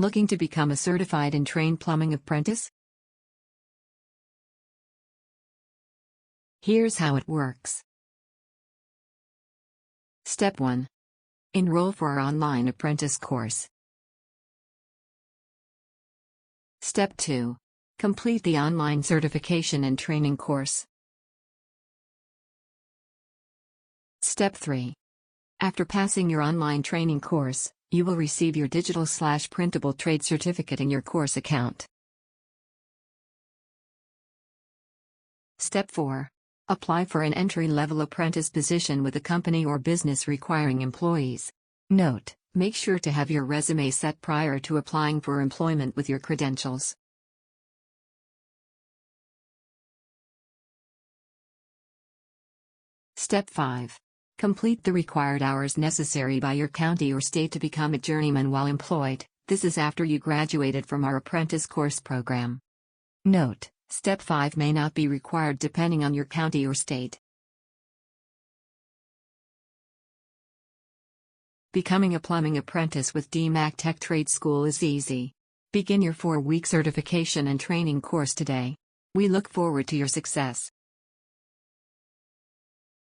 Looking to become a certified and trained plumbing apprentice? Here's how it works. Step 1. Enroll for our online apprentice course. Step 2. Complete the online certification and training course. Step 3. After passing your online training course, you will receive your digital/printable trade certificate in your course account. Step 4. Apply for an entry-level apprentice position with a company or business requiring employees. Note: make sure to have your resume set prior to applying for employment with your credentials. Step 5. Complete the required hours necessary by your county or state to become a journeyman while employed. This is after you graduated from our apprentice course program. Note: Step 5 may not be required depending on your county or state. Becoming a plumbing apprentice with DMAC Tech Trade School is easy. Begin your 4-week certification and training course today. We look forward to your success.